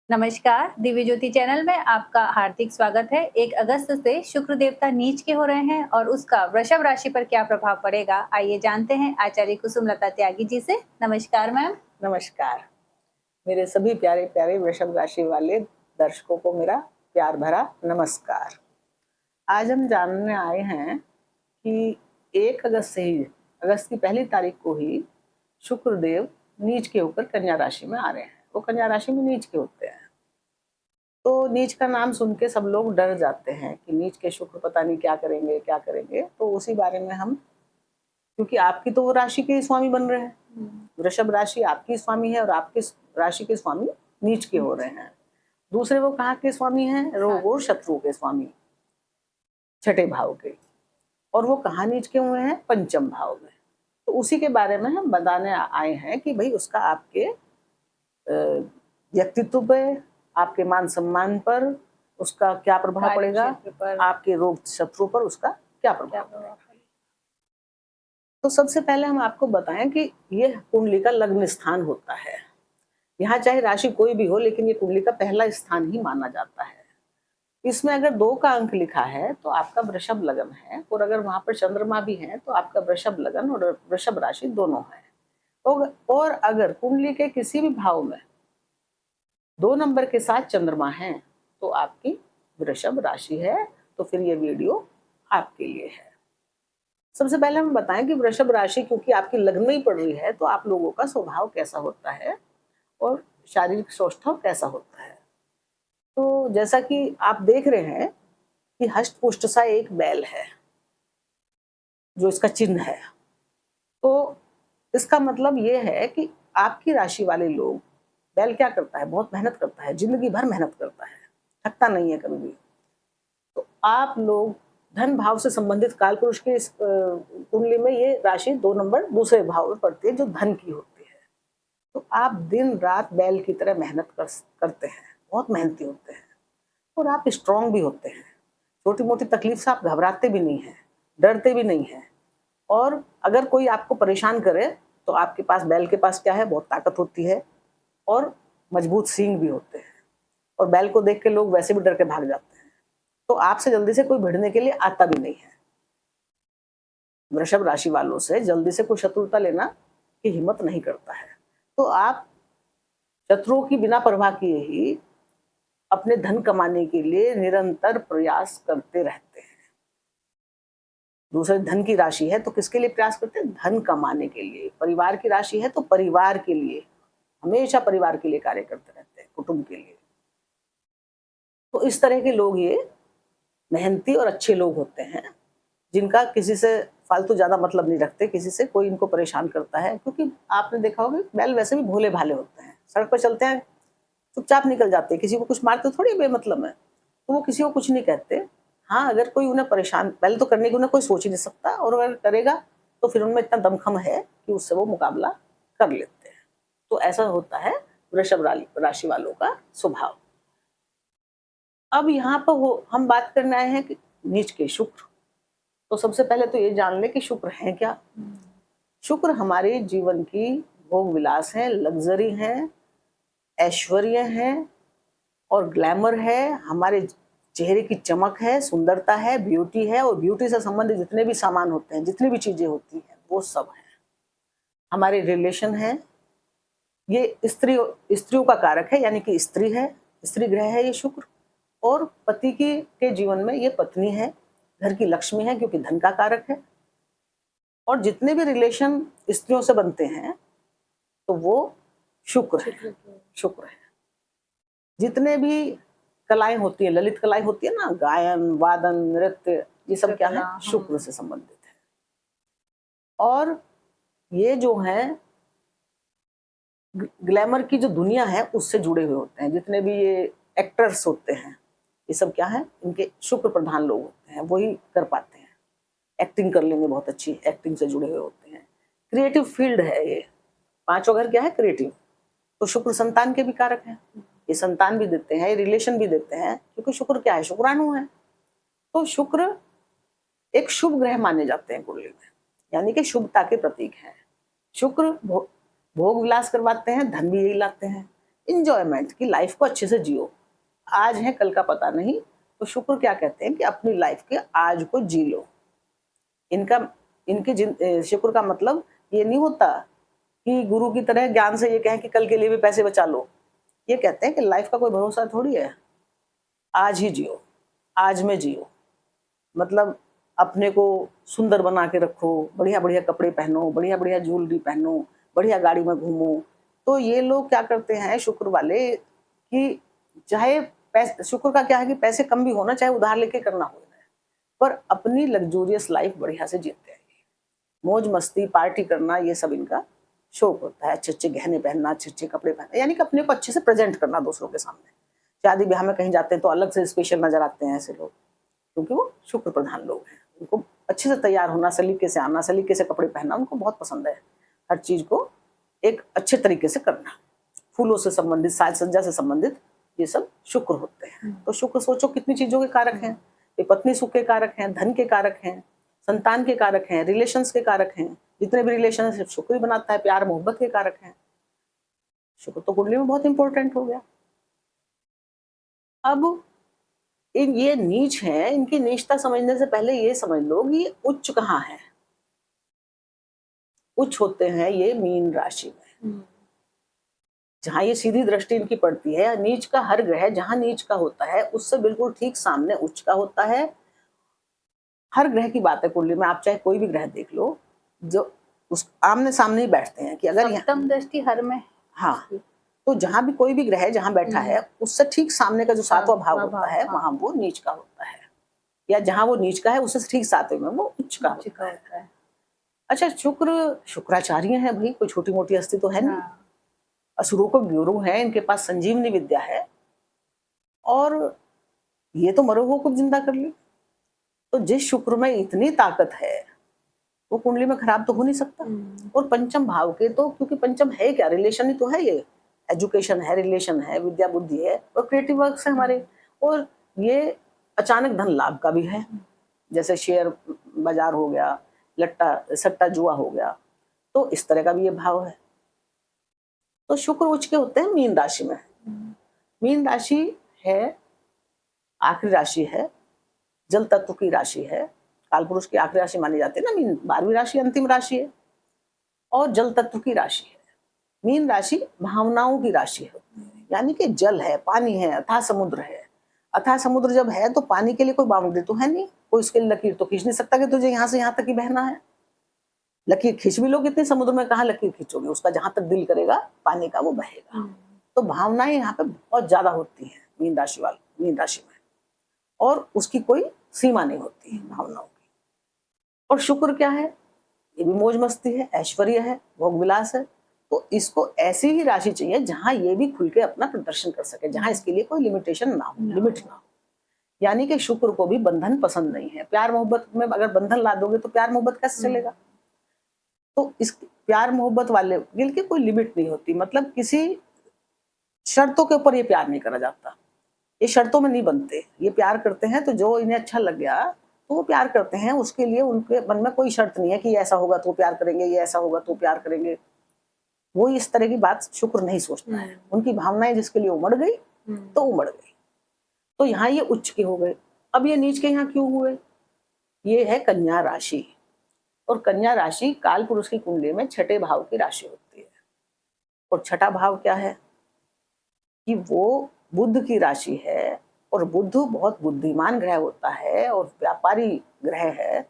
नमस्कार, दिव्य ज्योति चैनल में आपका हार्दिक स्वागत है। 1 अगस्त से शुक्र देवता नीच के हो रहे हैं और उसका वृषभ राशि पर क्या प्रभाव पड़ेगा, आइए जानते हैं आचार्य कुसुमलता त्यागी जी से। नमस्कार मैम। नमस्कार। मेरे सभी प्यारे प्यारे वृषभ राशि वाले दर्शकों को मेरा प्यार भरा नमस्कार। आज हम जानने आए हैं कि 1 अगस्त से ही, अगस्त की पहली तारीख को ही शुक्रदेव नीच के होकर कन्या राशि में आ रहे हैं। वो कन्या राशि में नीच के होते हैं, तो नीच का नाम सुन के सब लोग डर जाते हैं कि नीच के शुक्र पता नहीं क्या करेंगे क्या करेंगे। तो उसी बारे में हम, क्योंकि आपकी तो वो राशि के स्वामी बन रहे हैं, वृषभ राशि आपकी स्वामी है और आपकी राशि के स्वामी नीच के हो रहे हैं। दूसरे वो कहाँ के स्वामी हैं? रोग और शत्रु के स्वामी, छठे भाव के। और वो कहाँ नीच के हुए हैं? पंचम भाव में। तो उसी के बारे में हम बताने आए हैं कि भाई उसका आपके व्यक्तित्व पे, आपके मान सम्मान पर उसका क्या प्रभाव पड़ेगा, आपके रोग शत्रु पर उसका क्या प्रभाव पड़ेगा। तो सबसे पहले हम आपको बताएं कि ये कुंडली का लग्न स्थान होता है। यहाँ चाहे राशि कोई भी हो, लेकिन ये कुंडली का पहला स्थान ही माना जाता है। इसमें अगर 2 का अंक लिखा है तो आपका वृषभ लग्न है, और अगर वहां पर चंद्रमा भी है तो आपका वृषभ लग्न और वृषभ राशि दोनों है। और अगर कुंडली के किसी भी भाव में 2 नंबर के साथ चंद्रमा है तो आपकी वृषभ राशि है। तो फिर ये वीडियो आपके लिए है। सबसे पहले हम बताएं कि वृषभ राशि क्योंकि आपकी लग्न में ही पड़ रही है, तो आप लोगों का स्वभाव कैसा होता है और शारीरिक सौष्ठव कैसा होता है। तो जैसा कि आप देख रहे हैं कि हष्ट पुष्ट सा एक बैल है जो इसका चिन्ह है। तो इसका मतलब ये है कि आपकी राशि वाले लोग, बैल क्या करता है? बहुत मेहनत करता है, जिंदगी भर मेहनत करता है, थकता नहीं है कभी भी। तो आप लोग धन भाव से संबंधित काल पुरुष के इस कुंडली में ये राशि 2 नंबर दूसरे भाव में पड़ती है जो धन की होती है। तो आप दिन रात बैल की तरह मेहनत करते हैं, बहुत मेहनती होते हैं, और आप स्ट्रांग भी होते हैं। छोटी मोटी तकलीफ से आप घबराते भी नहीं हैं, डरते भी नहीं हैं। और अगर कोई आपको परेशान करे तो आपके पास, बैल के पास क्या है? बहुत ताकत होती है और मजबूत सींग भी होते हैं, और बैल को देख के लोग वैसे भी डर के भाग जाते हैं। तो आपसे जल्दी से कोई भिड़ने के लिए आता भी नहीं है। वृषभ राशि वालों से जल्दी से कोई शत्रुता लेना की हिम्मत नहीं करता है। तो आप शत्रुओं की बिना परवाह किए ही अपने धन कमाने के लिए निरंतर प्रयास करते रहते हैं। दूसरे धन की राशि है तो किसके लिए प्रयास करते हैं? धन कमाने के लिए। परिवार की राशि है तो परिवार के लिए, हमेशा परिवार के लिए कार्य करते रहते हैं, कुटुंब के लिए। तो इस तरह के लोग ये मेहनती और अच्छे लोग होते हैं, जिनका किसी से फालतू ज्यादा मतलब नहीं रखते, किसी से कोई इनको परेशान करता है। क्योंकि आपने देखा होगा बैल वैसे भी भोले भाले होते हैं, सड़क पर चलते हैं चुपचाप निकल जाते हैं, किसी को कुछ मारते थोड़ी बेमतलब है, तो वो किसी को कुछ नहीं कहते। हाँ, अगर कोई उन्हें परेशान, पहले तो करने की उन्हें कोई सोच ही नहीं सकता, और अगर करेगा तो फिर उनमें इतना दमखम है कि उससे वो मुकाबला कर लेते हैं। तो ऐसा होता है वृषभ राशि वालों का स्वभाव। अब यहाँ पर हम बात करने आए हैं कि नीच के शुक्र। तो सबसे पहले तो ये जान ले कि शुक्र है क्या। शुक्र हमारे जीवन की भोग विलास है, लग्जरी है, ऐश्वर्य है और ग्लैमर है, हमारे चेहरे की चमक है, सुंदरता है, ब्यूटी है, और ब्यूटी से संबंधित जितने भी सामान होते हैं, जितनी भी चीजें होती हैं, वो सब है। हमारे रिलेशन है, ये स्त्रियों का कारक है, यानी कि स्त्री है, स्त्री ग्रह है ये शुक्र। और पति के जीवन में ये पत्नी है, घर की लक्ष्मी है, क्योंकि धन का कारक है। और जितने भी रिलेशन स्त्रियों से बनते हैं तो वो शुक्र है, शुक्र है। जितने भी कलाएं होती है, ललित कलाएं होती है ना, गायन, वादन, नृत्य, ये सब क्या है? शुक्र से संबंधित है। और ये जो है ग्लैमर की जो दुनिया है उससे जुड़े हुए होते हैं। जितने भी ये एक्टर्स होते हैं, ये सब क्या है? इनके शुक्र प्रधान लोग होते हैं, वही कर पाते हैं। एक्टिंग कर लेंगे, बहुत अच्छी एक्टिंग से जुड़े हुए होते हैं। क्रिएटिव फील्ड है ये। 5वां घर क्या है? क्रिएटिव। तो शुक्र संतान के भी कारक हैं, ये संतान भी देते हैं, ये रिलेशन भी देते हैं, क्योंकि शुक्र क्या है? शुक्राणु है। तो शुक्र एक शुभ ग्रह माने जाते हैं कुंडली में, यानी कि शुभता के प्रतीक है। शुक्र भोग विलास करवाते हैं, धन भी यही लाते हैं। इंजॉयमेंट की लाइफ को अच्छे से जियो। आज है कल का पता नहीं, तो शुक्र क्या कहते हैं कि अपनी लाइफ के आज को जी लो। इनका शुक्र का मतलब ये नहीं होता कि गुरु की तरह ज्ञान से ये कहें कि कल के लिए भी पैसे बचा लो। ये कहते हैं कि लाइफ का कोई भरोसा थोड़ी है, आज ही जियो, आज में जियो। मतलब अपने को सुंदर बना के रखो, बढ़िया बढ़िया कपड़े पहनो, बढ़िया बढ़िया ज्वेलरी पहनो, बढ़िया गाड़ी में घूमो। तो ये लोग क्या करते हैं शुक्र वाले कि चाहे शुक्र का क्या है कि पैसे कम भी होना, चाहे उधार लेके करना हो, पर अपनी लग्जूरियस लाइफ बढ़िया से जीते हैं। मौज मस्ती पार्टी करना ये सब इनका शौक होता है। अच्छे अच्छे गहने पहनना, अच्छे अच्छे कपड़े पहनना, यानी कि अपने को अच्छे से प्रेजेंट करना दूसरों के सामने। शादी ब्याह में कहीं जाते हैं तो अलग से स्पेशल नजर आते हैं ऐसे लोग, क्योंकि वो शुक्र प्रधान लोग हैं। उनको अच्छे से तैयार होना, सलीके से आना, सलीके से कपड़े पहनना उनको बहुत पसंद है। हर चीज को एक अच्छे तरीके से करना, फूलों से संबंधित, साज सज्जा से संबंधित, ये सब शुक्र होते हैं। तो शुक्र सोचो कितनी चीजों के कारक हैं। ये पत्नी सुख के कारक हैं, धन के कारक हैं, संतान के कारक हैं, रिलेशंस के कारक हैं। जितने भी रिलेशन सिर्फ शुक्र ही बनाता है। प्यार मोहब्बत के कारक हैं। शुक्र तो कुंडली में बहुत इंपॉर्टेंट हो गया। अब ये नीच है, इनकी नीचता समझने से पहले ये समझ लो कि ये उच्च कहाँ है। उच्च होते हैं ये मीन राशि में, जहां ये सीधी दृष्टि इनकी पड़ती है। नीच का हर ग्रह जहां नीच का होता है उससे बिल्कुल ठीक सामने उच्च का होता है। हर ग्रह की बात है कुंडली में, आप चाहे कोई भी ग्रह देख लो, जो उस आमने सामने ही बैठते हैं कि अगर सप्तम दृष्टि हर में, हाँ, तो जहां भी कोई भी ग्रह जहां बैठा है उससे ठीक सामने का जो सातवां भाव होता है वहां वो नीच का होता है, या जहां वो नीच का है उससे ठीक सातवें में वो उच्च का होता है। अच्छा, शुक्राचार्य है भाई, कोई छोटी मोटी हस्ती तो है नहीं। असुरों को गुरु है, इनके पास संजीवनी विद्या है, और ये तो मरे हुए को जिंदा कर ली। तो जिस शुक्र में इतनी ताकत है वो कुंडली में खराब तो हो नहीं सकता। और पंचम भाव के तो, क्योंकि पंचम है क्या, रिलेशन ही तो है। ये एजुकेशन है, रिलेशन है, विद्या बुद्धि है, और क्रिएटिव वर्क्स है हमारे। और ये अचानक धन लाभ का भी है, जैसे शेयर बाजार हो गया, लट्टा सट्टा जुआ हो गया, तो इस तरह का भी ये भाव है। तो शुक्र उच्च के होते हैं मीन राशि में। मीन राशि है, आखिरी राशि है, जल तत्व की राशि है। काल पुरुष की आखिरी राशि मानी जाती है ना मीन, 12वीं राशि अंतिम राशि है, और जल तत्व की राशि है। मीन राशि भावनाओं की राशि है, यानी कि जल है, पानी है, अथाह समुद्र है। अथाह समुद्र जब है तो पानी के लिए कोई बाउंड्री तो है नहीं, कोई उसके लिए लकीर तो खींच नहीं सकता कि तुझे यहाँ से यहाँ तक ही बहना है। लकीर खींच भी लो कितने समुद्र में, कहाँ लकीर खींचोगे, उसका जहां तक दिल करेगा पानी का वो बहेगा। तो भावनाएं यहाँ पे बहुत ज्यादा होती हैं मीन राशि में, और उसकी कोई सीमा नहीं होती है भावनाओं की। और शुक्र क्या है, ये भी मौज मस्ती है, ऐश्वर्य है, भोग विलास है। तो इसको ऐसी ही राशि चाहिए जहां ये भी खुल के अपना प्रदर्शन कर सके, जहां इसके लिए कोई लिमिटेशन ना हो, लिमिट ना हो। यानी कि शुक्र को भी बंधन पसंद नहीं है। प्यार मोहब्बत में अगर बंधन ला दोगे तो प्यार मोहब्बत कैसे चलेगा। तो इस प्यार मोहब्बत वाले दिल की कोई लिमिट नहीं होती, मतलब किसी शर्तों के ऊपर ये प्यार नहीं करा जाता। ये शर्तों में नहीं बनते, ये प्यार करते हैं तो जो इन्हें अच्छा लग गया तो वो प्यार करते हैं। उसके लिए उनके मन में कोई शर्त नहीं है कि ऐसा होगा तो प्यार करेंगे, ये ऐसा होगा तो प्यार करेंगे। वो इस तरह की बात शुक्र नहीं सोचता है। उनकी भावनाएं जिसके लिए उमड़ गई तो उमड़ गई। तो यहाँ ये उच्च के हो गए। अब ये नीच के यहाँ क्यों हुए, ये है कन्या राशि। और कन्या राशि काल पुरुष की कुंडली में छठे भाव की राशि होती है। और छठा भाव क्या है कि वो बुध की राशि है, और बुध बहुत बुद्धिमान ग्रह होता है और व्यापारी ग्रह है।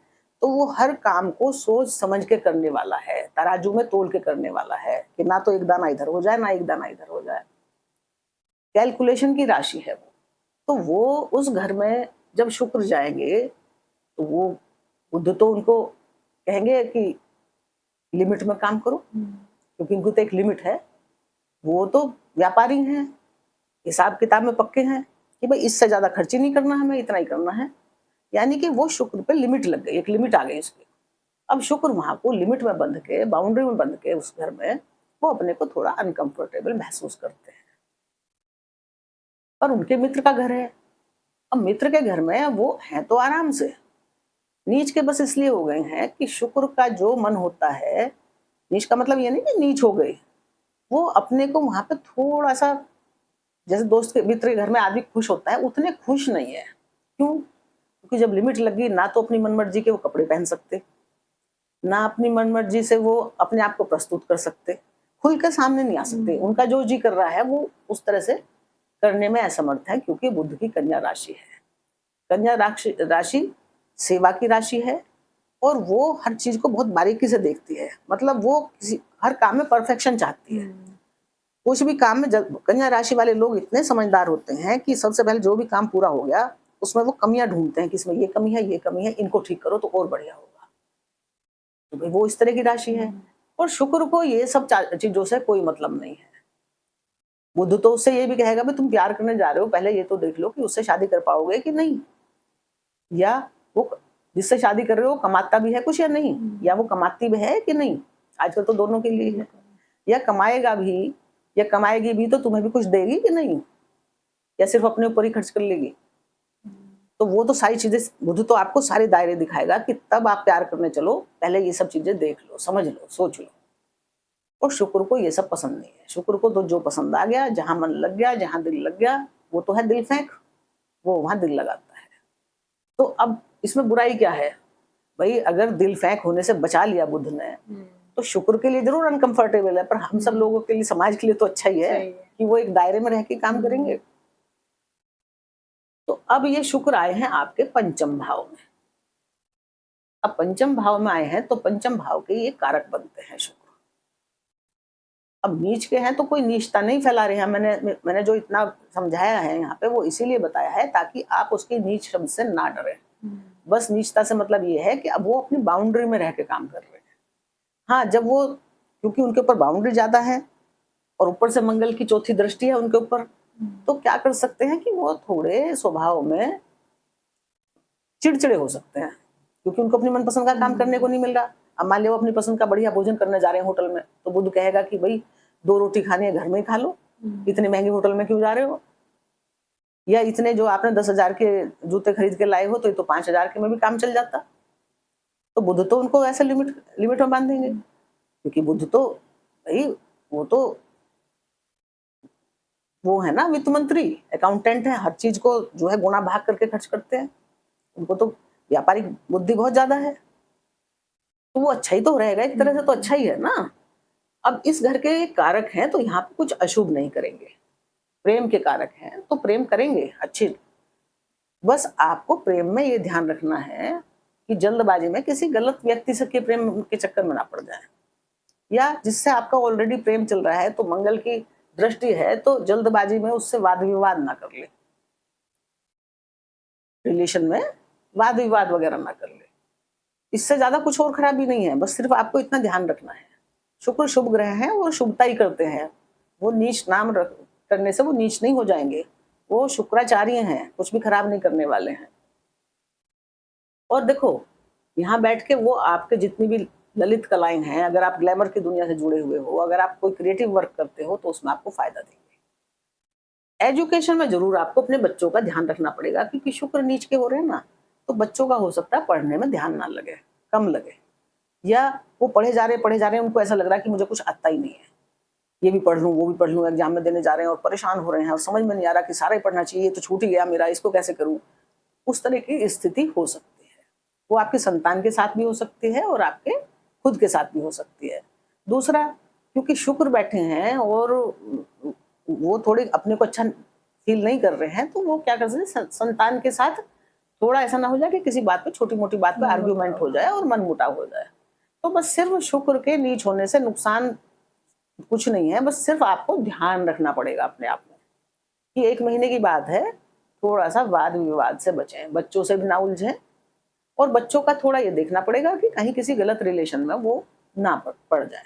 तो वो हर काम को सोच समझ के करने वाला है, तराजू में तोल के करने वाला है कि ना तो एक दाना इधर हो जाए ना एक दाना इधर हो जाए। कैलकुलेशन की राशि है वो। तो वो उस घर में जब शुक्र जाएंगे तो वो बुध तो उनको कहेंगे कि लिमिट में काम करो, क्योंकि इनको तो एक लिमिट है। वो तो व्यापारी हैं, हिसाब किताब में पक्के हैं कि भाई इससे ज्यादा खर्च ही नहीं करना, हमें इतना ही करना है। यानी कि वो शुक्र पे लिमिट लग गई, एक लिमिट आ गई इसकी। अब शुक्र वहां को लिमिट में बंध के, बाउंड्री में बंध के उस घर में वो अपने को थोड़ा अनकंफर्टेबल महसूस करते हैं। पर उनके मित्र का घर है। अब मित्र के घर में वो है तो आराम से, नीच के बस इसलिए हो गए हैं कि शुक्र का जो मन होता है, नीच का मतलब ये नहीं कि नीच हो गए, वो अपने को वहां पे थोड़ा सा जैसे दोस्त के मित्र के घर में आदमी खुश होता है, उतने खुश नहीं है। क्यों? क्योंकि जब लिमिट लगी, ना तो अपनी मनमर्जी के वो कपड़े पहन सकते, ना अपनी मनमर्जी से वो अपने आप को प्रस्तुत कर सकते, खुल कर सामने नहीं आ सकते। उनका जो जी कर रहा है वो उस तरह से करने में असमर्थ है, क्योंकि बुध की कन्या राशि है। कन्या राशि सेवा की राशि है और वो हर चीज को बहुत बारीकी से देखती है। मतलब वो हर काम में परफेक्शन चाहती है। कुछ भी काम में कन्या राशि वाले लोग इतने समझदार होते हैं कि सबसे पहले जो भी काम पूरा हो गया उसमें वो कमियां ढूंढते हैं कि इसमें ये कमी है, ये कमी है, इनको ठीक करो तो और बढ़िया होगा। तो भाई वो इस तरह की राशि है। और शुक्र को ये सब चीजों से कोई मतलब नहीं है। बुध तो उससे ये भी कहेगा भाई तुम प्यार करने जा रहे हो, पहले ये तो देख लो कि उससे शादी कर पाओगे कि नहीं, या वो जिससे शादी कर रहे हो कमाता भी है कुछ या नहीं, या वो कमाती भी है कि नहीं। आजकल तो दोनों के लिए है। या कमाएगा भी या कमाएगी भी तो तुम्हें भी कुछ देगी कि नहीं, या सिर्फ अपने ऊपर ही खर्च कर लेगी। तो वो तो सारी चीजें, बुध तो आपको सारे दायरे दिखाएगा कि तब आप प्यार करने चलो, पहले ये सब चीजें देख लो, समझ लो, सोच लो। और शुक्र को ये सब पसंद नहीं है। शुक्र को तो जो पसंद आ गया, जहां मन लग गया, जहां दिल लग गया, वो तो है दिल फेंक, वो वहां दिल लगाता है। तो अब इसमें बुराई क्या है भाई? अगर दिल फेंक होने से बचा लिया बुध ने, तो शुक्र के लिए जरूर अनकंफर्टेबल है, पर हम सब लोगों के लिए, समाज के लिए तो अच्छा ही है कि वो एक दायरे में रह के काम करेंगे। तो अब ये शुक्र आए हैं आपके पंचम भाव में। अब पंचम भाव में आए हैं तो पंचम भाव के ये कारक बनते हैं शुक्र। अब नीच के हैं तो कोई नीचता नहीं फैला रहे हैं। मैंने जो इतना समझाया है यहाँ पे वो इसीलिए बताया है ताकि आप उसकी नीच शब्द से ना डरें। बस नीचता से मतलब ये है कि अब वो अपनी बाउंड्री में रह के काम कर रहे हैं। हाँ, जब वो, क्योंकि उनके ऊपर बाउंड्री ज्यादा है और ऊपर से मंगल की चौथी दृष्टि है उनके ऊपर, तो क्या कर सकते हैं कि वो थोड़े स्वभाव में चिड़चिड़े हो सकते हैं, क्योंकि उनको अपनी मनपसंद का काम करने को नहीं मिल रहा। अब मान लो अपनी पसंद का बढ़िया भोजन करने जा रहे हैं होटल में, तो बुध कहेगा कि भाई 2 रोटी खानी है घर में ही खा लो, इतने महंगे होटल में क्यों जा रहे हो, या इतने जो आपने 10,000 के जूते खरीद के लाए हो तो ये तो 5,000 के में भी काम चल जाता। तो बुध तो उनको ऐसे लिमिट में बांध देंगे, क्योंकि बुध तो भाई वो है ना वित्त मंत्री, अकाउंटेंट है, हर चीज को जो है गुणा भाग करके खर्च करते हैं। उनको तो व्यापारिक बुद्धि बहुत ज्यादा है, तो वो अच्छा ही तो रहेगा, एक तरह से तो अच्छा ही है ना। अब इस घर के कारक हैं तो यहाँ पे कुछ अशुभ नहीं करेंगे। प्रेम के कारक हैं तो प्रेम करेंगे अच्छे। बस आपको प्रेम में ये ध्यान रखना है कि जल्दबाजी में किसी गलत व्यक्ति से के प्रेम के चक्कर में ना पड़ जाए, या जिससे आपका ऑलरेडी प्रेम चल रहा है तो मंगल की दृष्टि है तो जल्दबाजी में उससे वाद विवाद ना कर ले, रिलेशन में वाद विवाद वगैरह ना कर ले। इससे ज्यादा कुछ और खराबी नहीं है, बस सिर्फ आपको इतना ध्यान रखना है। शुक्र शुभ ग्रह हैं और शुभता ही करते हैं। वो नीच नाम करने से वो नीच नहीं हो जाएंगे, वो शुक्राचार्य हैं, कुछ भी खराब नहीं करने वाले हैं। और देखो यहाँ बैठ के वो आपके जितनी भी ललित कलाएं हैं, अगर आप ग्लैमर की दुनिया से जुड़े हुए हो, अगर आप कोई क्रिएटिव वर्क करते हो तो उसमें आपको फायदा देंगे। एजुकेशन में जरूर आपको अपने बच्चों का ध्यान रखना पड़ेगा, क्योंकि शुक्र नीच के हो रहे हैं ना, तो बच्चों का हो सकता है पढ़ने में ध्यान ना लगे, कम लगे, या वो पढ़े जा रहे हैं, उनको ऐसा लग रहा है कि मुझे कुछ आता ही नहीं है, ये भी पढ़ लूँ वो भी पढ़ लूँ, एग्जाम में देने जा रहे हैं और परेशान हो रहे हैं और समझ में नहीं आ रहा कि सारा ही पढ़ना चाहिए, तो छूट ही गया मेरा, इसको कैसे करूँ। उस तरह की स्थिति हो सकती है। वो आपके संतान के साथ भी हो सकती है और आपके खुद के साथ भी हो सकती है। दूसरा, क्योंकि शुक्र बैठे हैं और वो थोड़े अपने को अच्छा फील नहीं कर रहे हैं, तो वो क्या कर सकते हैं, संतान के साथ थोड़ा ऐसा ना हो जाए कि किसी बात पे, छोटी मोटी बात पे आर्ग्यूमेंट हो जाए और मनमुटाव हो जाए। तो बस सिर्फ शुक्र के नीच होने से नुकसान कुछ नहीं है, बस सिर्फ आपको ध्यान रखना पड़ेगा अपने आप में कि 1 महीने की बात है, थोड़ा सा वाद विवाद से बचें, बच्चों से भी ना उलझें, और बच्चों का थोड़ा ये देखना पड़ेगा कि कहीं किसी गलत रिलेशन में वो ना पड़ जाए,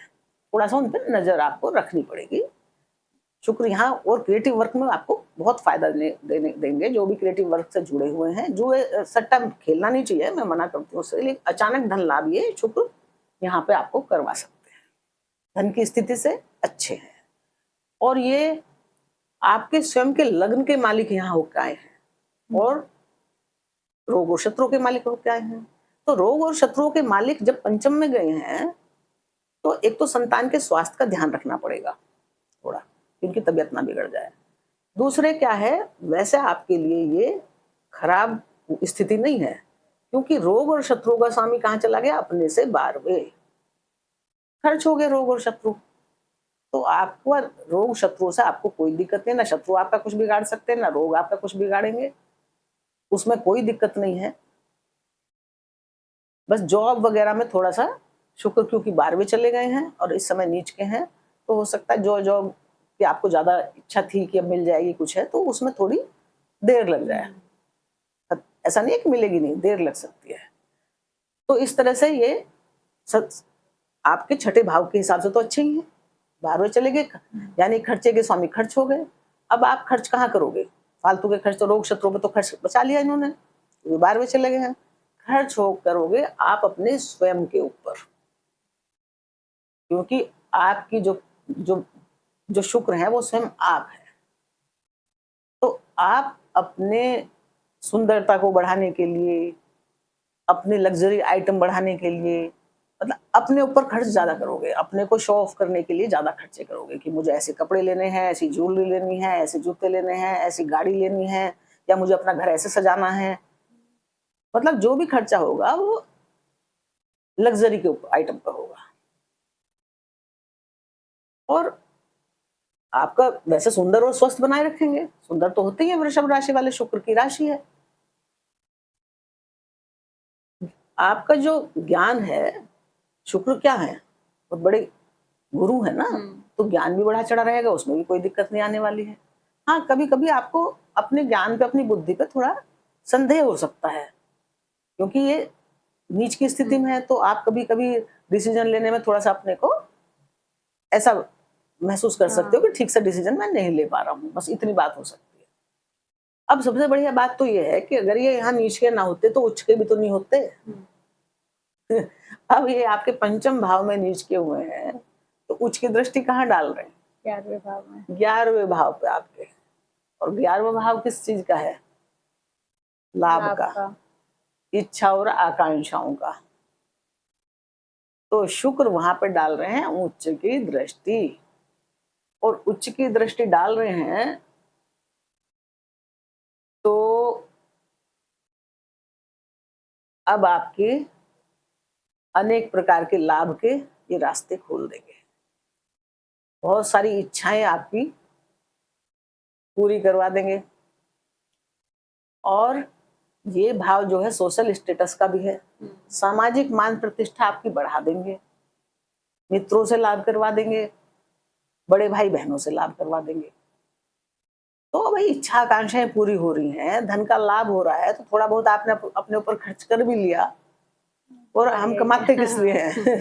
थोड़ा सा उन पर नजर आपको रखनी पड़ेगी। शुक्र यहाँ और क्रिएटिव वर्क में आपको बहुत फायदा देंगे। जो भी क्रिएटिव वर्क से जुड़े हुए हैं, जो सट्टा खेलना नहीं चाहिए, मैं मना करती हूँ उससे, लेकिन अचानक धन लाभ ये शुक्र यहाँ पे आपको करवा सकते हैं। धन की स्थिति से अच्छे हैं, और ये आपके स्वयं के लग्न के मालिक यहाँ होकर आए हैं और रोग और शत्रुओं के मालिक होकर आए हैं। तो रोग और शत्रुओं के मालिक जब पंचम में गए हैं तो एक तो संतान के स्वास्थ्य का ध्यान रखना पड़ेगा थोड़ा, कि उनकी तबीयत ना बिगड़ जाए। दूसरे क्या है, वैसे आपके लिए ये खराब स्थिति नहीं है, क्योंकि रोग और शत्रुओं का स्वामी कहाँ चला गया, अपने से 12वें। खर्च हो गए रोग और शत्रु, तो आपको रोग शत्रुओं से आपको कोई दिक्कत नहीं, ना शत्रु आपका कुछ बिगाड़ सकते हैं, ना रोग आपका कुछ बिगाड़ेंगे, उसमें कोई दिक्कत नहीं है। बस जॉब वगैरह में थोड़ा सा शुक्र क्योंकि 12वें चले गए हैं और इस समय नीच के हैं, तो हो सकता है जो जॉब की आपको ज्यादा इच्छा थी कि अब मिल जाएगी कुछ है, तो उसमें थोड़ी देर लग जाए। ऐसा नहीं है कि मिलेगी नहीं, देर लग सकती है। तो इस तरह से ये आपके छठे भाव के हिसाब से तो अच्छे ही है। 12वें चले गए, यानी खर्चे के स्वामी खर्च हो गए। अब आप खर्च कहाँ करोगे, फालतू के खर्च, तो रोग शत्रुओं पे तो खर्च बचा लिया इन्होंने, 12वें चले गए हैं। खर्च हो करोगे आप अपने स्वयं के ऊपर, क्योंकि आपकी जो जो जो शुक्र है वो स्वयं आप है। तो आप अपने सुंदरता को बढ़ाने के लिए, अपने लग्जरी आइटम बढ़ाने के लिए, मतलब अपने ऊपर खर्च ज्यादा करोगे, अपने को शो ऑफ करने के लिए ज्यादा खर्चे करोगे कि मुझे ऐसे कपड़े लेने हैं, ऐसी ज्वेलरी लेनी है, ऐसे जूते लेने हैं, ऐसी गाड़ी लेनी है, या मुझे अपना घर ऐसे सजाना है। मतलब जो भी खर्चा होगा वो लग्जरी के ऊपर आइटम पर होगा। और आपका वैसे सुंदर और स्वस्थ बनाए रखेंगे, सुंदर तो होते ही है, वृषभ राशि वाले शुक्र की राशि है। आपका जो ज्ञान है, शुक्र क्या है, बहुत बड़े गुरु है ना, तो ज्ञान भी बढ़ा चढ़ा रहेगा, उसमें भी कोई दिक्कत नहीं आने वाली है। हाँ, कभी कभी आपको अपने ज्ञान पे, अपनी बुद्धि पे थोड़ा संदेह हो सकता है, क्योंकि ये नीच की स्थिति में है, तो आप कभी कभी डिसीजन लेने में थोड़ा सा अपने को ऐसा महसूस कर सकते हो कि ठीक से डिसीजन मैं नहीं ले पा रहा हूँ, बस इतनी बात हो सकती है। अब सबसे बढ़िया बात तो ये है कि अगर ये यहाँ नीच के ना होते तो उच्च के भी तो नहीं होते। अब ये आपके पंचम भाव में नीच के हुए हैं, तो उच्च की दृष्टि कहाँ डाल रहे हैं, 11वें भाव में। 11वें भाव पे आपके। और 11वां भाव किस चीज का है, लाभ का, इच्छा और आकांक्षाओं का। तो शुक्र वहां पे डाल रहे हैं उच्च की दृष्टि, और उच्च की दृष्टि डाल रहे हैं तो अब आपके अनेक प्रकार के लाभ के ये रास्ते खोल देंगे, बहुत सारी इच्छाएं आपकी पूरी करवा देंगे। और ये भाव जो है सोशल स्टेटस का भी है, सामाजिक मान प्रतिष्ठा आपकी बढ़ा देंगे, मित्रों से लाभ करवा देंगे, बड़े भाई बहनों से लाभ करवा देंगे। तो भाई इच्छा आकांक्षाएं पूरी हो रही हैं, धन का लाभ हो रहा है, तो थोड़ा बहुत आपने अपने ऊपर खर्च कर भी लिया, और हम कमाते किस लिए हैं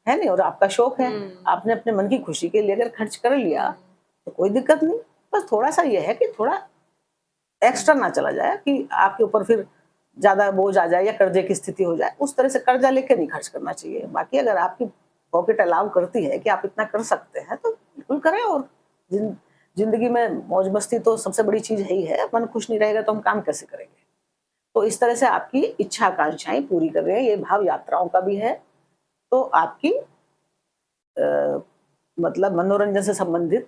है नहीं, और आपका शौक है, आपने अपने मन की खुशी के लिए अगर खर्च कर लिया तो कोई दिक्कत नहीं। बस थोड़ा सा ये है कि थोड़ा एक्स्ट्रा ना चला जाए कि आपके ऊपर फिर ज्यादा बोझ आ जाए या कर्जे की स्थिति हो जाए, उस तरह से कर्जा लेके नहीं खर्च करना चाहिए। बाकी अगर आपकी पॉकेट अलाउ करती है कि आप इतना कर सकते हैं तो बिल्कुल करें। और जिंदगी में मौज मस्ती तो सबसे बड़ी चीज है ही है, मन खुश नहीं रहेगा तो हम काम कैसे करेंगे। तो इस तरह से आपकी इच्छा आकांक्षाएं पूरी कर रहे हैं। ये भाव यात्राओं का भी है, तो आपकी मतलब मनोरंजन से संबंधित,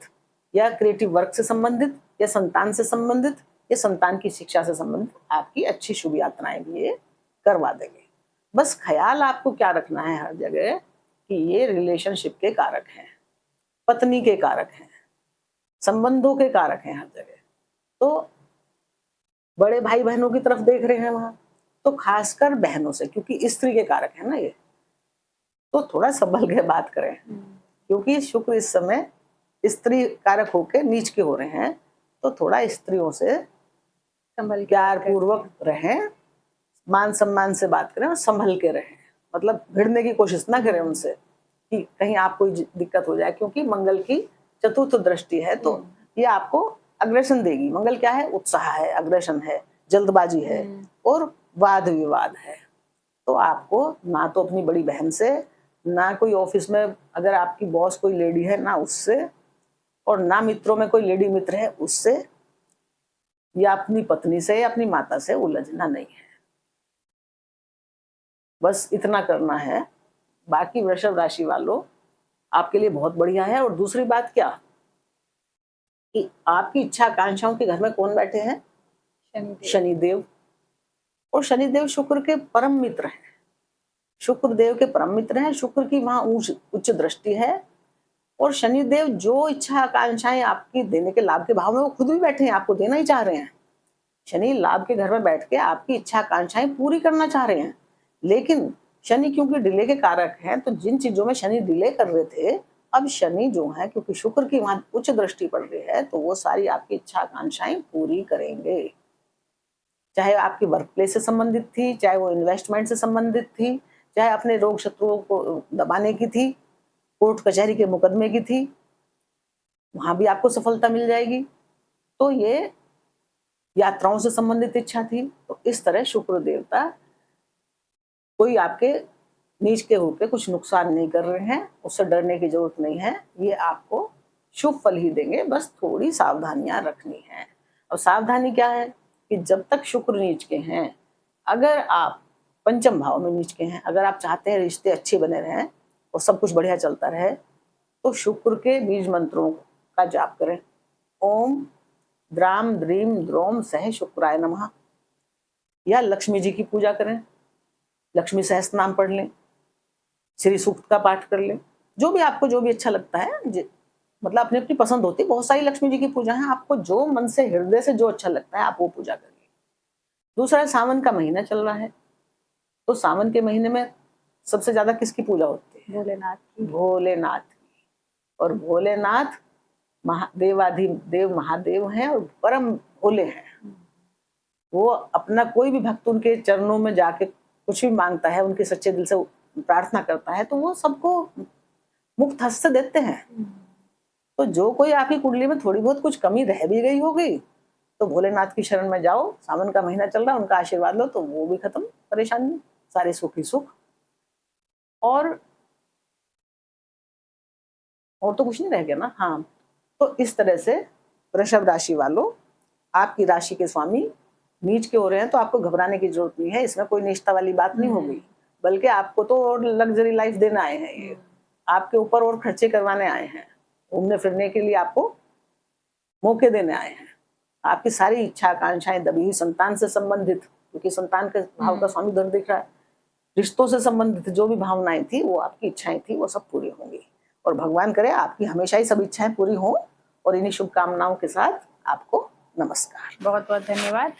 या क्रिएटिव वर्क से संबंधित, या संतान से संबंधित, या संतान की शिक्षा से संबंधित आपकी अच्छी शुभ यात्राएं भी ये करवा देंगे। बस ख्याल आपको क्या रखना है हर जगह कि ये रिलेशनशिप के कारक हैं, पत्नी के कारक हैं, संबंधों के कारक हैं हर जगह। तो बड़े भाई बहनों की तरफ देख रहे हैं वहां, तो खासकर बहनों से, क्योंकि स्त्री के कारक है ना ये, तो थोड़ा संभल के बात करें, क्योंकि शुक्र इस समय स्त्री कारक होके नीच के हो रहे हैं, तो थोड़ा स्त्रियों से प्यार पूर्वक रहें, मान सम्मान से बात करें और संभल के रहें। मतलब भिड़ने की कोशिश ना करें उनसे कि कहीं आपको दिक्कत हो जाए, क्योंकि मंगल की चतुर्थ दृष्टि है, तो ये आपको अग्रेशन देगी। मंगल क्या है, उत्साह है, अग्रेशन है, जल्दबाजी है और वाद विवाद है। तो आपको ना तो अपनी बड़ी बहन से, ना कोई ऑफिस में अगर आपकी बॉस कोई लेडी है ना उससे, और ना मित्रों में कोई लेडी मित्र है उससे, या अपनी पत्नी से या अपनी माता से उलझना नहीं है। बस इतना करना है। बाकी वृषभ राशि वालों आपके लिए बहुत बढ़िया है। और दूसरी बात क्या कि आपकी इच्छा आकांक्षाओं के घर में कौन बैठे हैं? शनिदेव। और शनिदेव शुक्र के परम मित्र हैं, शुक्र देव के परम मित्र हैं। शुक्र की वहां उच्च दृष्टि है और शनिदेव जो इच्छा आकांक्षाएं आपकी देने के लाभ के भाव में वो खुद भी बैठे हैं, आपको देना ही चाह रहे हैं। शनि लाभ के घर में बैठ के आपकी इच्छा आकांक्षाएं पूरी करना चाह रहे हैं। लेकिन शनि क्योंकि डिले के कारक हैं, तो जिन चीजों में शनि डिले कर रहे थे, अब शनि जो है क्योंकि शुक्र की वहां उच्च दृष्टि पड़ रही है, तो वो सारी आपकी इच्छा आकांक्षाएं पूरी करेंगे। चाहे आपकी वर्क प्लेस से संबंधित थी, चाहे वो इन्वेस्टमेंट से संबंधित थी, चाहे अपने रोग शत्रुओं को दबाने की थी, कोर्ट कचहरी के मुकदमे की थी, वहां भी आपको सफलता मिल जाएगी। तो ये यात्राओं से संबंधित इच्छा थी, तो इस तरह शुक्र देवता कोई आपके नीच के होकर कुछ नुकसान नहीं कर रहे हैं, उससे डरने की जरूरत नहीं है। ये आपको शुभ फल ही देंगे, बस थोड़ी सावधानियां रखनी है। और सावधानी क्या है कि जब तक शुक्र नीच के हैं, अगर आप पंचम भाव में नीच के हैं, अगर आप चाहते हैं रिश्ते अच्छे बने रहें और सब कुछ बढ़िया चलता रहे, तो शुक्र के बीज मंत्रों का जाप करें। ओम द्राम द्रीम द्रोम सह शुक्राय नमः, या लक्ष्मी जी की पूजा करें, लक्ष्मी सहस्त्र नाम पढ़ लें, श्री सूक्त का पाठ कर लें, जो भी आपको जो भी अच्छा लगता है। मतलब अपनी अपनी पसंद होती है, बहुत सारी लक्ष्मी जी की पूजा है, आपको जो मन से हृदय से जो अच्छा लगता है आप वो पूजा करिए। दूसरा, सावन का महीना चल रहा है, तो सावन के महीने में सबसे ज्यादा किसकी पूजा होती है? भोलेनाथ की। भोलेनाथ की। और भोलेनाथ महादेवाधिदेव महादेव हैं और परम भोले हैं। वो अपना कोई भी भक्त उनके चरणों में जाके कुछ भी मांगता है, उनके सच्चे दिल से प्रार्थना करता है, तो वो सबको मुक्त हस्त से देते हैं। तो जो कोई आपकी कुंडली में थोड़ी बहुत कुछ कमी रह भी गई होगी, तो भोलेनाथ की शरण में जाओ, सावन का महीना चल रहा है, उनका आशीर्वाद लो, तो वो भी खत्म परेशानी, सारे सुख ही सुख। और तो कुछ नहीं रह गया ना। हाँ, तो इस तरह से वृषभ राशि वालों, आपकी राशि के स्वामी नीच के हो रहे हैं, तो आपको घबराने की जरूरत नहीं है। इसमें कोई निष्ठा वाली बात नहीं होगी, बल्कि आपको तो और लग्जरी लाइफ देना आए हैं, ये आपके ऊपर और खर्चे करवाने आए हैं, घूमने फिरने के लिए आपको मौके देने आए हैं। आपकी सारी इच्छा आकांक्षाएं दबी हुई संतान से संबंधित, क्योंकि संतान के भाव का स्वामी उधर दिख रहा है, रिश्तों से संबंधित जो भी भावनाएं थी, वो आपकी इच्छाएं थी, वो सब पूरी होंगी। और भगवान करे आपकी हमेशा ही सब इच्छाएं पूरी हों। और इन्हीं शुभकामनाओं के साथ आपको नमस्कार। बहुत बहुत धन्यवाद।